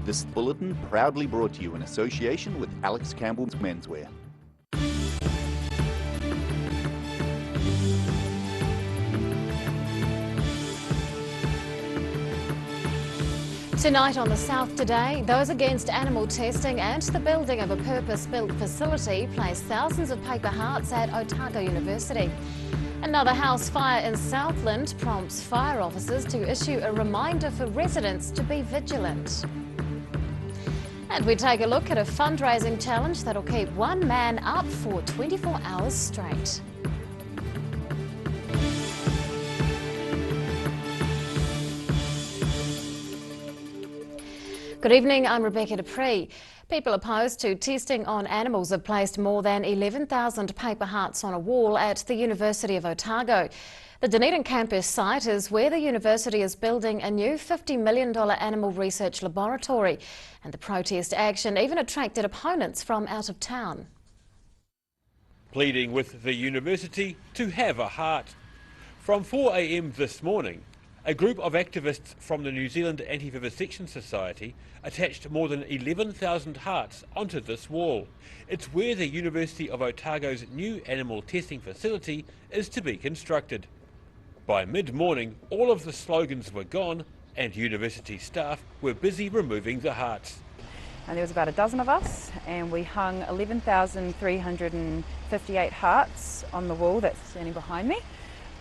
This bulletin proudly brought to you in association with Alex Campbell's Menswear. Tonight on The South Today, those against animal testing and the building of a purpose-built facility place thousands of paper hearts at Otago University. Another house fire in Southland prompts fire officers to issue a reminder for residents to be vigilant. And we take a look at a fundraising challenge that'll keep one man up for 24 hours straight. Good evening, I'm Rebecca Dupree. People opposed to testing on animals have placed more than 11,000 paper hearts on a wall at the University of Otago. The Dunedin campus site is where the university is building a new $50 million animal research laboratory, and the protest action even attracted opponents from out of town. Pleading with the university to have a heart. From 4 a.m. this morning, a group of activists from the New Zealand Anti-Vivisection Society attached more than 11,000 hearts onto this wall. It's where the University of Otago's new animal testing facility is to be constructed. By mid-morning, all of the slogans were gone and university staff were busy removing the hearts. And there was about a dozen of us, and we hung 11,358 hearts on the wall that's standing behind me.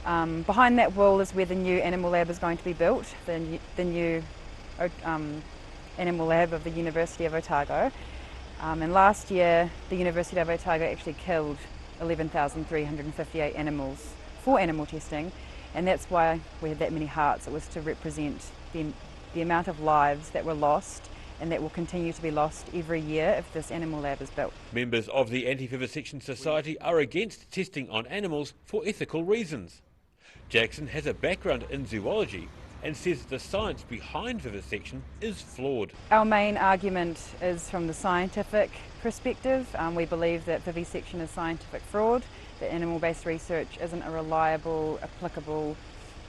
Behind that wall is where the new animal lab is going to be built, the new animal lab of the University of Otago. And last year, the University of Otago actually killed 11,358 animals for animal testing, and that's why we had that many hearts. It was to represent the amount of lives that were lost and that will continue to be lost every year if this animal lab is built. Members of the Anti-Vivisection Society are against testing on animals for ethical reasons. Jackson has a background in zoology and says the science behind vivisection is flawed. Our main argument is from the scientific perspective. We believe that vivisection is scientific fraud, that animal-based research isn't a reliable, applicable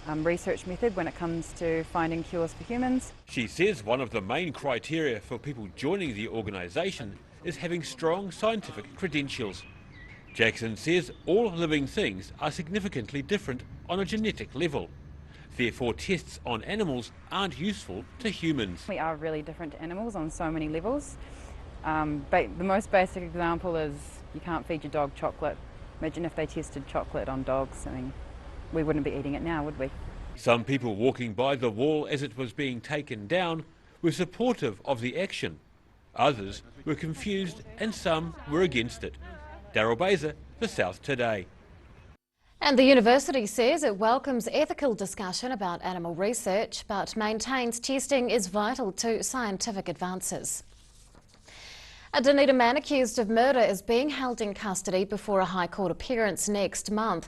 research method when it comes to finding cures for humans. She says one of the main criteria for people joining the organisation is having strong scientific credentials. Jackson says all living things are significantly different on a genetic level. Therefore, tests on animals aren't useful to humans. We are really different to animals on so many levels. The most basic example is you can't feed your dog chocolate. Imagine if they tested chocolate on dogs. I mean, we wouldn't be eating it now, would we? Some people walking by the wall as it was being taken down were supportive of the action. Others were confused and some were against it. Daryl Baser, The South Today. And the university says it welcomes ethical discussion about animal research, but maintains testing is vital to scientific advances. A Dunedin man accused of murder is being held in custody before a High Court appearance next month.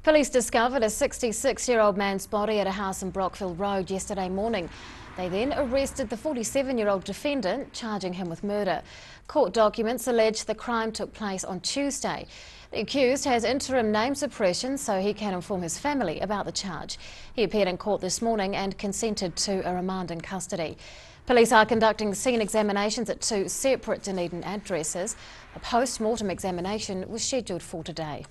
Police discovered a 66-year-old man's body at a house in Brockville Road yesterday morning. They then arrested the 47-year-old defendant, charging him with murder. Court documents allege the crime took place on Tuesday. The accused has interim name suppression so he can inform his family about the charge. He appeared in court this morning and consented to a remand in custody. Police are conducting scene examinations at 2 separate Dunedin addresses. A post-mortem examination was scheduled for today.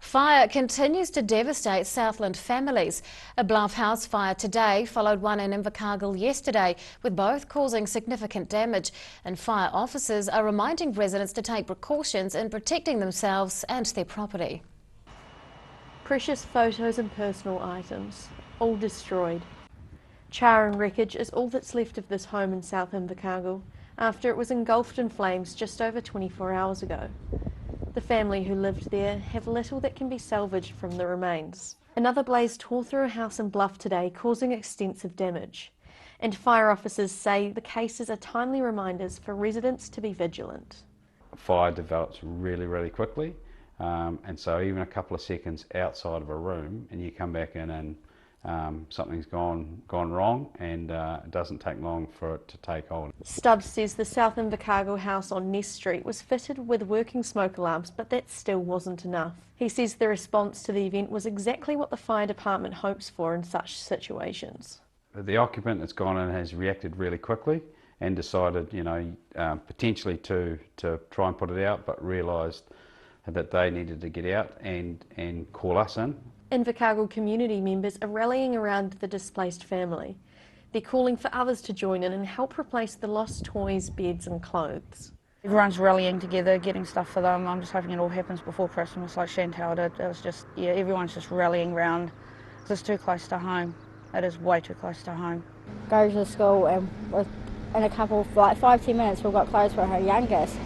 Fire continues to devastate Southland families. A Bluff house fire today followed one in Invercargill yesterday, with both causing significant damage, and fire officers are reminding residents to take precautions in protecting themselves and their property. Precious photos and personal items, all destroyed. Char and wreckage is all that's left of this home in South Invercargill after it was engulfed in flames just over 24 hours ago. The family who lived there have little that can be salvaged from the remains. Another blaze tore through a house in Bluff today, causing extensive damage. And fire officers say the cases are timely reminders for residents to be vigilant. Fire develops really quickly, and so even a couple of seconds outside of a room and you come back in and something's gone wrong, and it doesn't take long for it to take hold. Stubbs says the South Invercargill house on Ness Street was fitted with working smoke alarms, but that still wasn't enough. He says the response to the event was exactly what the fire department hopes for in such situations. The occupant that's gone in has reacted really quickly and decided, potentially to try and put it out, but realised that they needed to get out and call us in. Invercargill community members are rallying around the displaced family. They're calling for others to join in and help replace the lost toys, beds and clothes. Everyone's rallying together, getting stuff for them. I'm just hoping it all happens before Christmas like Chantal did. It was just, everyone's just rallying around. It's too close to home. It is way too close to home. Go to school and in a couple, 5-10 minutes, we've got clothes for her youngest,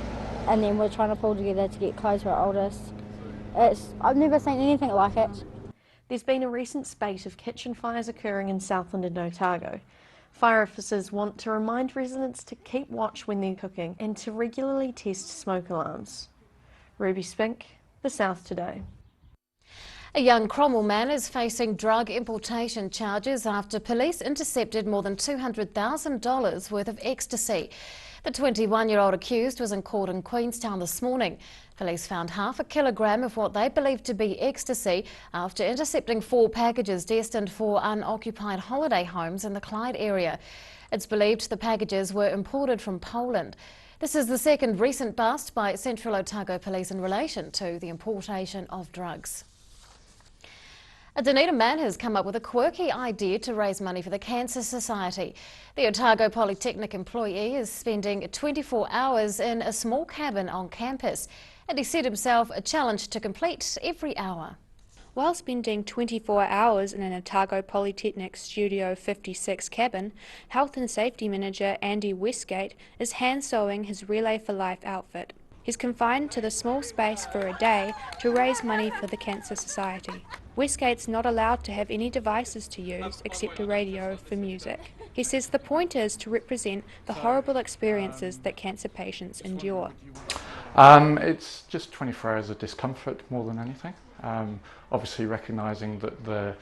and then we're trying to pull together to get clothes for her oldest. I've never seen anything like it. There's been a recent spate of kitchen fires occurring in Southland and Otago. Fire officers want to remind residents to keep watch when they're cooking and to regularly test smoke alarms. Ruby Spink, The South Today. A young Cromwell man is facing drug importation charges after police intercepted more than $200,000 worth of ecstasy. The 21-year-old accused was in court in Queenstown this morning. Police found half a kilogram of what they believed to be ecstasy after intercepting 4 packages destined for unoccupied holiday homes in the Clyde area. It's believed the packages were imported from Poland. This is the second recent bust by Central Otago Police in relation to the importation of drugs. A Dunedin man has come up with a quirky idea to raise money for the Cancer Society. The Otago Polytechnic employee is spending 24 hours in a small cabin on campus, and he set himself a challenge to complete every hour. While spending 24 hours in an Otago Polytechnic Studio 56 cabin, Health and Safety Manager Andy Westgate is hand-sewing his Relay for Life outfit. He's confined to the small space for a day to raise money for the Cancer Society. Westgate's not allowed to have any devices to use except a radio for music. He says the point is to represent the horrible experiences that cancer patients endure. It's just 24 hours of discomfort more than anything. Obviously recognising that the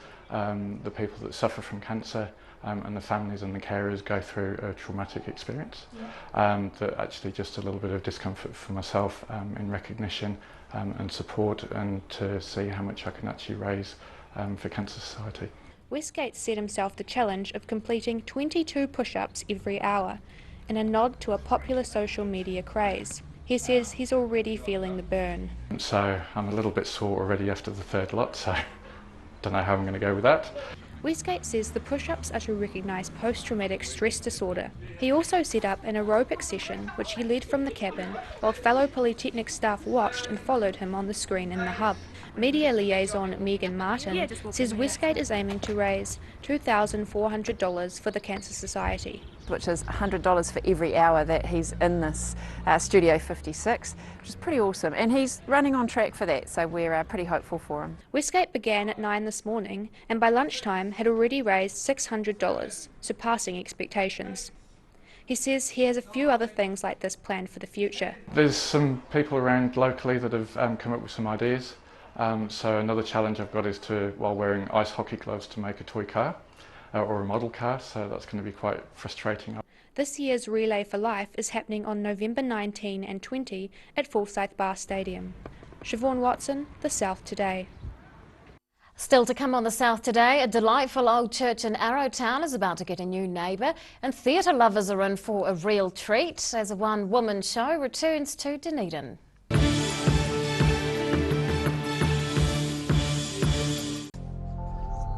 people that suffer from cancer and the families and the carers go through a traumatic experience. That actually just a little bit of discomfort for myself in recognition and support, and to see how much I can actually raise for Cancer Society. Westgate set himself the challenge of completing 22 push-ups every hour, in a nod to a popular social media craze. He says he's already feeling the burn. So I'm a little bit sore already after the third lot, so don't know how I'm going to go with that. Westgate says the push-ups are to recognise post-traumatic stress disorder. He also set up an aerobic session which he led from the cabin while fellow Polytechnic staff watched and followed him on the screen in the hub. Media liaison Megan Martin says Westgate is aiming to raise $2,400 for the Cancer Society, which is $100 for every hour that he's in this Studio 56, which is pretty awesome, and he's running on track for that, so we're pretty hopeful for him. Westgate began at 9 this morning and by lunchtime had already raised $600, surpassing expectations. He says he has a few other things like this planned for the future. There's some people around locally that have come up with some ideas. So another challenge I've got is to, while wearing ice hockey gloves, to make a toy car or a model car, so that's going to be quite frustrating. This year's Relay for Life is happening on November 19 and 20 at Forsyth Bar Stadium. Siobhan Watson, The South Today. Still to come on The South Today, a delightful old church in Arrowtown is about to get a new neighbour, and theatre lovers are in for a real treat as a one-woman show returns to Dunedin.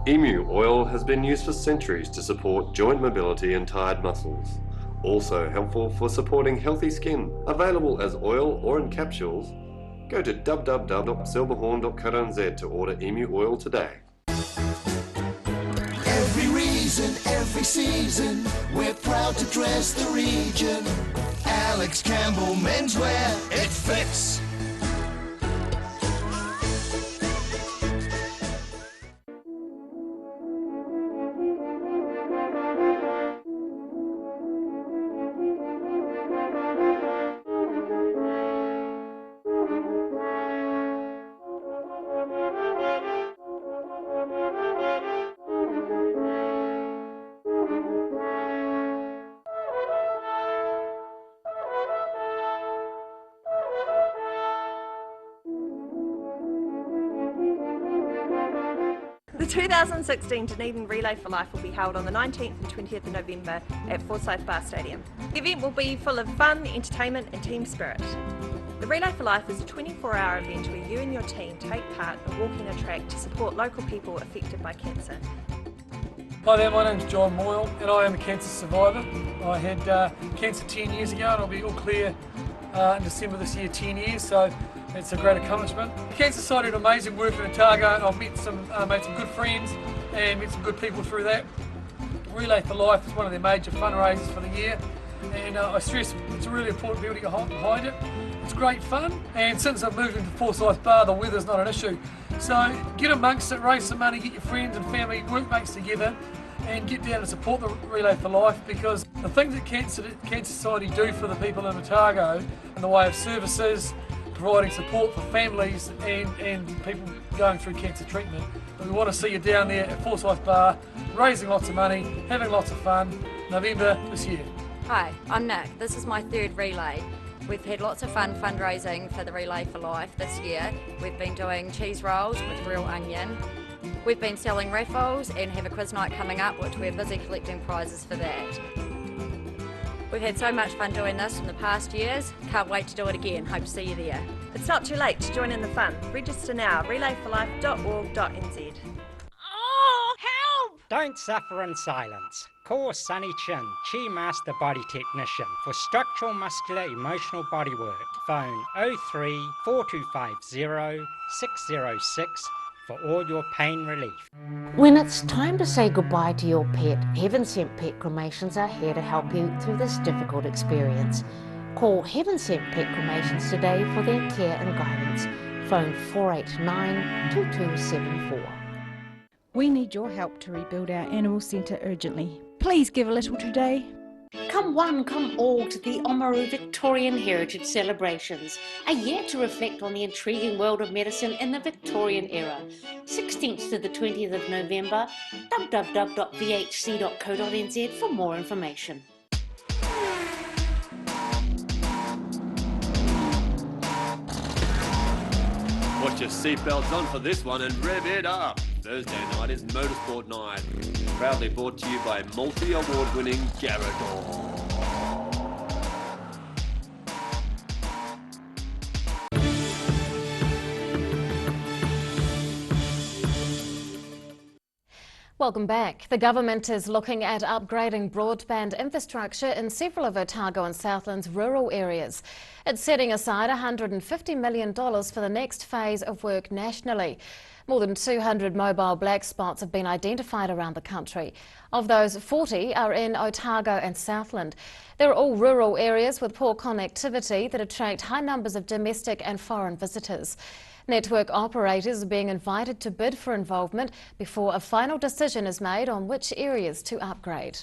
Emu oil has been used for centuries to support joint mobility and tired muscles. Also helpful for supporting healthy skin. Available as oil or in capsules. Go to www.silverhorn.co.nz to order Emu oil today. Every reason, every season, we're proud to dress the region. Alex Campbell Menswear, it fits. 2016 Dunedin Relay for Life will be held on the 19th and 20th of November at Forsyth Bar Stadium. The event will be full of fun, entertainment and team spirit. The Relay for Life is a 24-hour event where you and your team take part in walking a track to support local people affected by cancer. Hi there, my name's John Moyle and I am a cancer survivor. I had cancer 10 years ago and I'll be all clear in December this year, 10 years, so it's a great accomplishment. The Cancer Society did amazing work in Otago and I've met made some good friends and met some good people through that. Relay for Life is one of their major fundraisers for the year, and I stress it's a really important people to get behind it. It's great fun, and since I've moved into Forsyth Bar, the weather's not an issue. So get amongst it, raise some money, get your friends and family, workmates together and get down and support the Relay for Life, because the things that Cancer Society do for the people in Otago in the way of services, providing support for families and people going through cancer treatment. We want to see you down there at Forsyth Bar, raising lots of money, having lots of fun, November this year. Hi, I'm Nick. This is my third relay. We've had lots of fun fundraising for the Relay for Life this year. We've been doing cheese rolls with real onion. We've been selling raffles and have a quiz night coming up, which we're busy collecting prizes for that. We've had so much fun doing this in the past years. Can't wait to do it again. Hope to see you there. It's not too late to join in the fun. Register now, relayforlife.org.nz. Oh, help! Don't suffer in silence. Call Sunny Chin, Chi Master Body Technician for structural, muscular, emotional bodywork. Phone 03 4250 606 for all your pain relief. When it's time to say goodbye to your pet, Heaven Sent Pet Cremations are here to help you through this difficult experience. Call Heaven Sent Pet Cremations today for their care and guidance. Phone 489 2274. We need your help to rebuild our animal centre urgently. Please give a little today. Come one, come all to the Oamaru Victorian Heritage Celebrations, a year to reflect on the intriguing world of medicine in the Victorian era. 16th to the 20th of November, www.vhc.co.nz for more information. Put your seatbelts on for this one and rev it up. Thursday night is Motorsport Night. Proudly brought to you by multi-award-winning Garrador. Welcome back. The government is looking at upgrading broadband infrastructure in several of Otago and Southland's rural areas. It's setting aside $150 million for the next phase of work nationally. More than 200 mobile black spots have been identified around the country. Of those, 40 are in Otago and Southland. They're all rural areas with poor connectivity that attract high numbers of domestic and foreign visitors. Network operators are being invited to bid for involvement before a final decision is made on which areas to upgrade.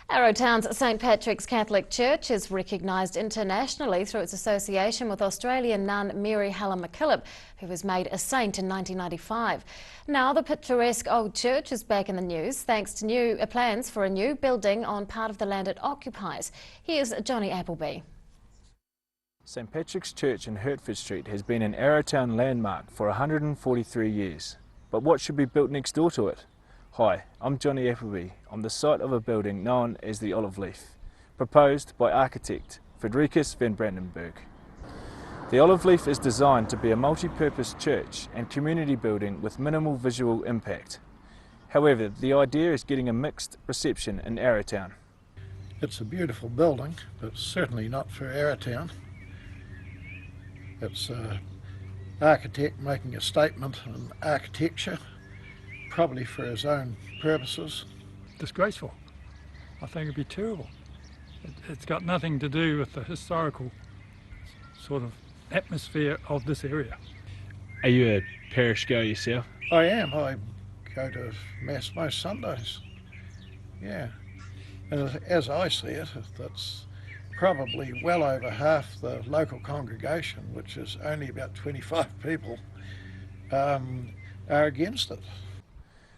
Arrowtown's St Patrick's Catholic Church is recognised internationally through its association with Australian nun Mary Helen MacKillop, who was made a saint in 1995. Now the picturesque old church is back in the news thanks to new plans for a new building on part of the land it occupies. Here's Johnny Appleby. St Patrick's Church in Hertford Street has been an Arrowtown landmark for 143 years. But what should be built next door to it? Hi, I'm Johnny Appleby, on the site of a building known as the Olive Leaf, proposed by architect Frederikus van Brandenburg. The Olive Leaf is designed to be a multi-purpose church and community building with minimal visual impact. However, the idea is getting a mixed reception in Arrowtown. It's a beautiful building, but certainly not for Arrowtown. It's an architect making a statement on architecture, probably for his own purposes. Disgraceful. I think it'd be terrible. It's got nothing to do with the historical sort of atmosphere of this area. Are you a parish goer yourself? I am. I go to Mass most Sundays. Yeah. And as I see it, that's probably well over half the local congregation, which is only about 25 people, are against it.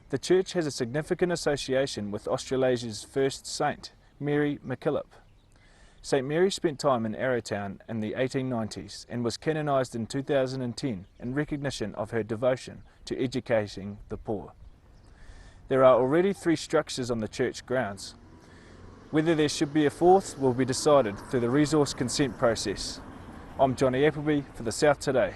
The church has a significant association with Australasia's first saint, Mary MacKillop. St Mary spent time in Arrowtown in the 1890s and was canonised in 2010 in recognition of her devotion to educating the poor. There are already 3 structures on the church grounds. Whether there should be a 4th will be decided through the resource consent process. I'm Johnny Appleby for the South Today.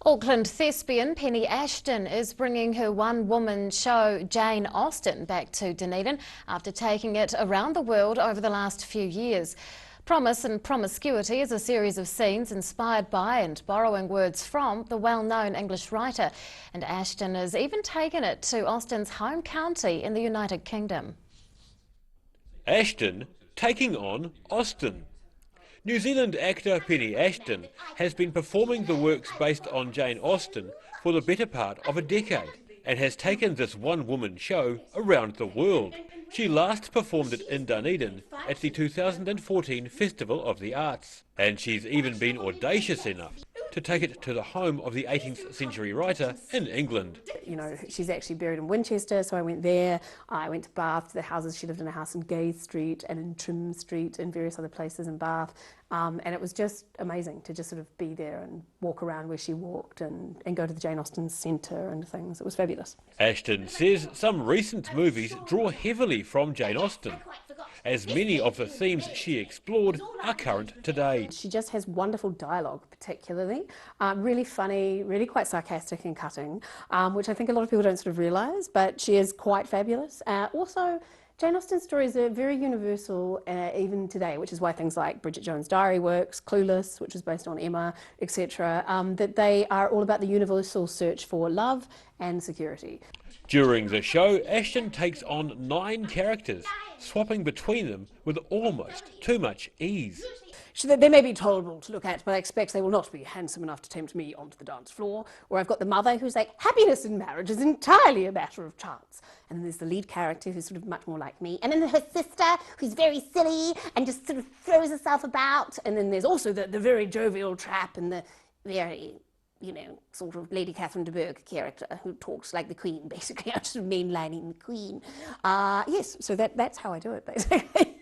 Auckland thespian Penny Ashton is bringing her one-woman show Jane Austen back to Dunedin after taking it around the world over the last few years. Promise and Promiscuity is a series of scenes inspired by and borrowing words from the well-known English writer, and Ashton has even taken it to Austen's home county in the United Kingdom. Ashton taking on Austen. New Zealand actor Penny Ashton has been performing the works based on Jane Austen for the better part of a decade and has taken this one-woman show around the world. She last performed it in Dunedin at the 2014 Festival of the Arts, and she's even been audacious enough to take it to the home of the 18th century writer in England. You know, she's actually buried in Winchester, so I went there. I went to Bath, to the houses. She lived in a house in Gay Street and in Trim Street and various other places in Bath. And it was just amazing to just sort of be there and walk around where she walked and go to the Jane Austen Centre and things. It was fabulous. Ashton says some recent movies draw heavily from Jane Austen, as many of the themes she explored are current today. She just has wonderful dialogue, particularly. Really funny, really quite sarcastic and cutting, which I think a lot of people don't sort of realise, but she is quite fabulous. Also, Jane Austen's stories are very universal even today, which is why things like Bridget Jones' Diary works, Clueless, which is based on Emma, etc., that they are all about the universal search for love and security. During the show, Ashton takes on 9 characters, swapping between them with almost too much ease. They may be tolerable to look at, but I expect they will not be handsome enough to tempt me onto the dance floor. Or I've got the mother who's like, happiness in marriage is entirely a matter of chance. And then there's the lead character who's sort of much more like me. And then her sister who's very silly and just sort of throws herself about. And then there's also the very jovial chap and the very, you know, sort of Lady Catherine de Bourgh character who talks like the Queen, basically. I'm just mainlining the Queen. Yes, so that's how I do it, basically.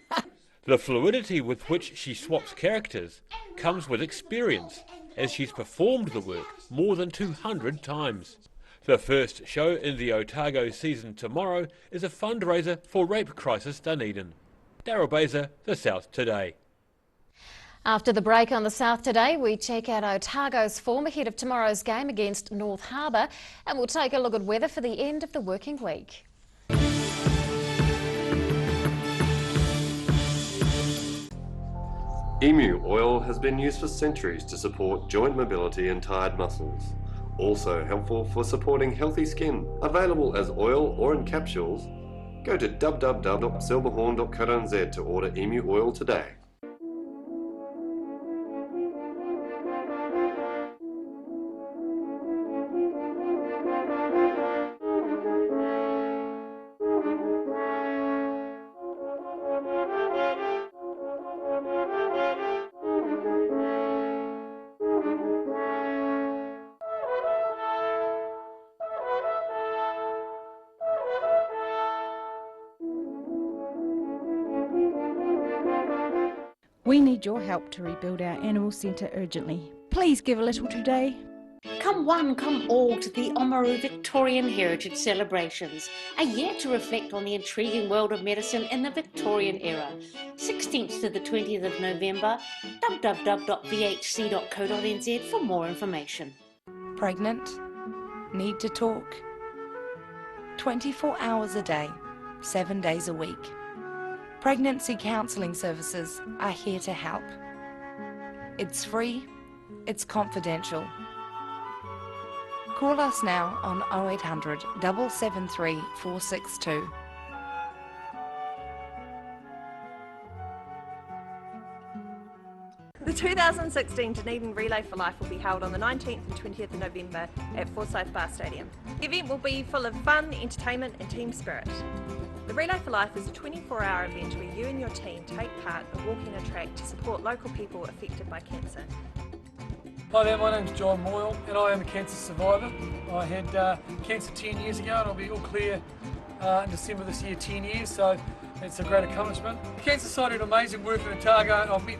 The fluidity with which she swaps characters comes with experience, as she's performed the work more than 200 times. The first show in the Otago season tomorrow is a fundraiser for Rape Crisis Dunedin. Daryl Baser, The South Today. After the break on The South Today, we check out Otago's form ahead of tomorrow's game against North Harbour, and we'll take a look at weather for the end of the working week. Emu oil has been used for centuries to support joint mobility and tired muscles. Also helpful for supporting healthy skin. Available as oil or in capsules. Go to www.silverhorn.co.nz to order Emu oil today. We need your help to rebuild our animal centre urgently. Please give a little today. Come one, come all to the Oamaru Victorian Heritage Celebrations, a year to reflect on the intriguing world of medicine in the Victorian era. 16th to the 20th of November, www.vhc.co.nz for more information. Pregnant? Need to talk? 24 hours a day, 7 days a week. Pregnancy counselling services are here to help. It's free, it's confidential. Call us now on 0800 773 462. The 2016 Dunedin Relay for Life will be held on the 19th and 20th of November at Forsyth Bar Stadium. The event will be full of fun, entertainment and team spirit. The Relay for Life is a 24-hour event where you and your team take part in walking a track to support local people affected by cancer. Hi there, my name's John Moyle and I am a cancer survivor. I had cancer 10 years ago and I'll be all clear in December this year 10 years, so it's a great accomplishment. The Cancer Society did amazing work in Otago, and I've met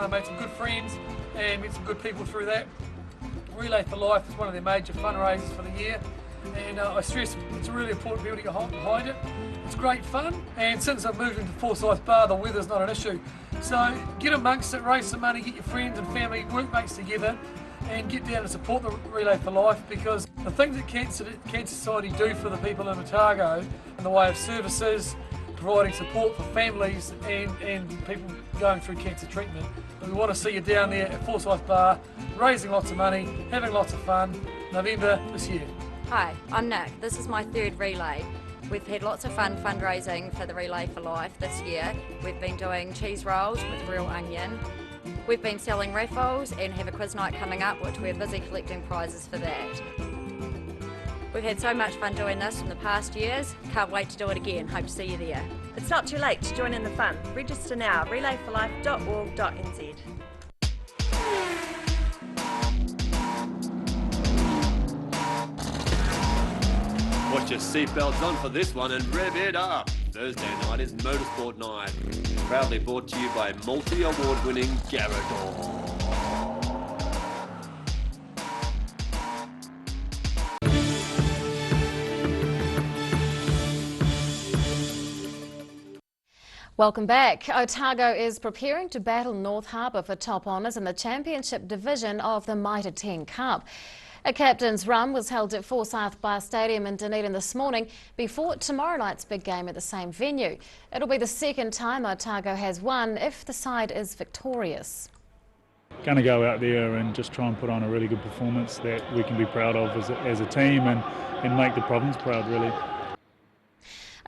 made some good friends and met some good people through that. Relay for Life is one of their major fundraisers for the year, and I stress it's really important people to get behind it. It's great fun, and since I've moved into Forsyth Bar, the weather's not an issue. So get amongst it, raise some money, get your friends and family, workmates together, and get down and support the Relay for Life, because the things that Cancer Society do for the people in Otago in the way of services, providing support for families and people going through cancer treatment. We want to see you down there at Forsyth Bar, raising lots of money, having lots of fun, November this year. Hi, I'm Nick. This is my third relay. We've had lots of fun fundraising for the Relay for Life this year. We've been doing cheese rolls with real onion. We've been selling raffles and have a quiz night coming up, which we're busy collecting prizes for that. We've had so much fun doing this in the past years. Can't wait to do it again. Hope to see you there. It's not too late to join in the fun. Register now, relayforlife.org.nz. Put your seatbelts on for this one and rev it up. Thursday night is Motorsport Night. Proudly brought to you by multi-award winning Garador. Welcome back. Otago is preparing to battle North Harbour for top honours in the Championship division of the Mitre 10 Cup. A captain's run was held at Forsyth Bar Stadium in Dunedin this morning before tomorrow night's big game at the same venue. It'll be the second time Otago has won if the side is victorious. Going to go out there and just try and put on a really good performance that we can be proud of as a team and make the province proud, really.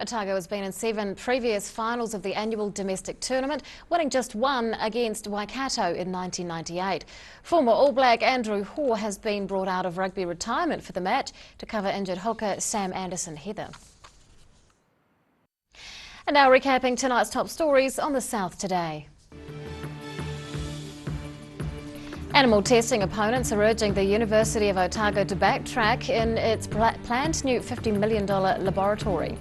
Otago has been in 7 previous finals of the annual domestic tournament, winning just one against Waikato in 1998. Former All Black Andrew Hoare has been brought out of rugby retirement for the match to cover injured hooker Sam Anderson-Heather. And now recapping tonight's top stories on the South Today. Animal testing opponents are urging the University of Otago to backtrack in its planned new $50 million laboratory.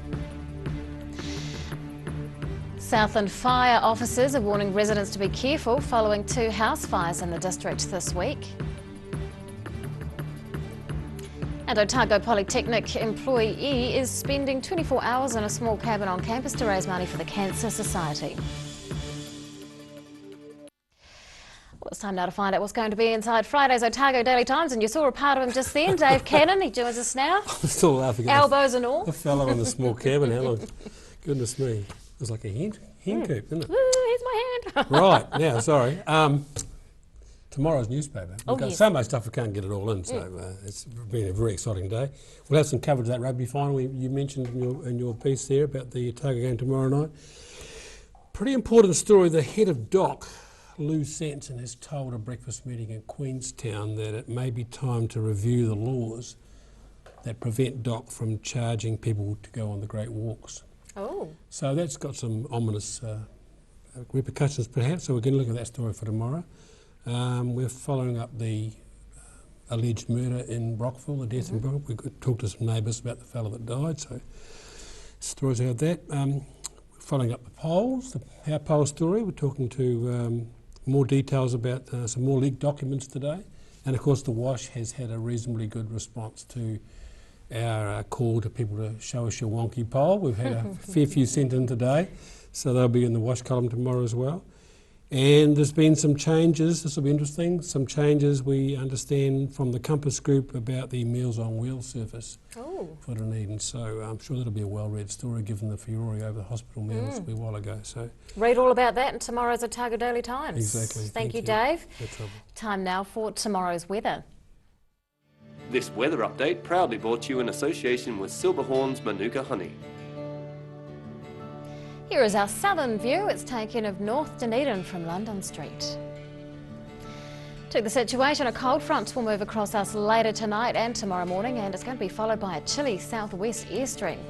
Southland Fire officers are warning residents to be careful following 2 house fires in the district this week. And Otago Polytechnic employee is spending 24 hours in a small cabin on campus to raise money for the Cancer Society. Well, it's time now to find out what's going to be inside Friday's Otago Daily Times, and you saw a part of him just then. Dave Cannon, he joins us now. I'm still laughing at elbows and all. The fellow in the small cabin, Helen. Goodness me. It was like a hen coop, isn't it? Ooh, here's my hand. Right, now, sorry. Tomorrow's newspaper. We've got yes. so much stuff we can't get it all in, so it's been a very exciting day. We'll have some coverage of that rugby final you mentioned in your piece there about the Otago game tomorrow night. Pretty important story. The head of DOC, Lou Sanson, has told a breakfast meeting in Queenstown that it may be time to review the laws that prevent DOC from charging people to go on the Great Walks. Oh. So that's got some ominous repercussions perhaps, so we're going to look at that story for tomorrow. We're following up the alleged murder in Brockville, the death in Brockville. We could talk to some neighbours about the fellow that died, so stories about that. We're following up the polls, our poll story. We're talking to more details about some more leaked documents today. And of course the WASH has had a reasonably good response to our call to people to show us your wonky poll. We've had a fair few sent in today, so they'll be in the WASH column tomorrow as well. And there's been some changes, this will be interesting, some changes we understand from the Compass Group about the Meals on Wheels service for Dunedin. So I'm sure that'll be a well-read story given the furore over the hospital meals a while ago. So read all about that in tomorrow's Otago Daily Times. Exactly. Thank you, Dave. No trouble. Time now for tomorrow's weather. This weather update proudly brought to you in association with Silverhorn's Manuka Honey. Here is our southern view. It's taken of North Dunedin from London Street. To the situation, a cold front will move across us later tonight and tomorrow morning, and it's going to be followed by a chilly southwest airstream.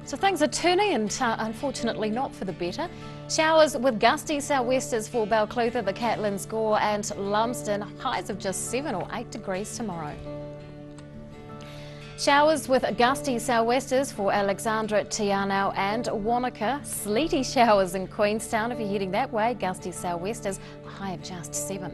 So things are turning, and unfortunately not for the better. Showers with gusty southwesters for Balclutha, the Catlins, Gore and Lumsden. Highs of just 7 or 8 degrees tomorrow. Showers with gusty sou'westers for Alexandra, Tianau and Wanaka. Sleety showers in Queenstown if you're heading that way. Gusty sou'westers, a high of just 7.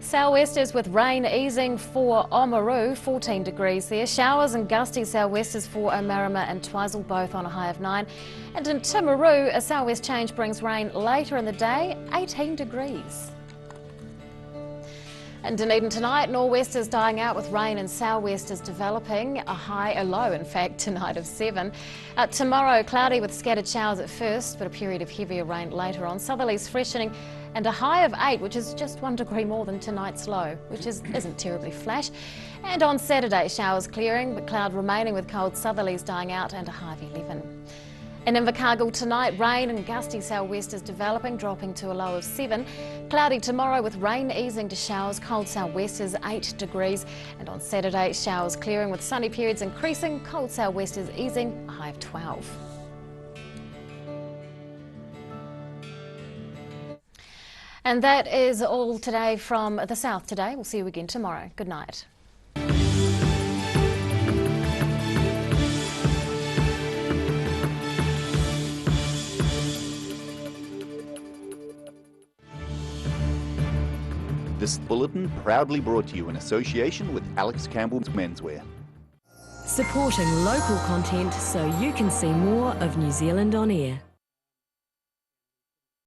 Sou'westers with rain easing for Oamaru, 14 degrees there. Showers and gusty sou'westers for Omarama and Twizel, both on a high of 9. And in Timaru, a sou'west change brings rain later in the day, 18 degrees. In Dunedin tonight, nor'westers dying out with rain and sou'westers developing, a low in fact tonight of 7. Tomorrow, cloudy with scattered showers at first, but a period of heavier rain later on. Southerlies freshening and a high of 8, which is just 1 degree more than tonight's low, which isn't terribly flash. And on Saturday, showers clearing, but cloud remaining with cold southerlies dying out and a high of 11. In Invercargill tonight, rain and gusty sou'westers developing, dropping to a low of 7. Cloudy tomorrow with rain easing to showers, cold sou'westers 8 degrees. And on Saturday, showers clearing with sunny periods increasing, cold sou'westers easing, a high of 12. And that is all today from the South Today. We'll see you again tomorrow. Good night. This bulletin proudly brought to you in association with Alex Campbell's Menswear. Supporting local content so you can see more of New Zealand on air.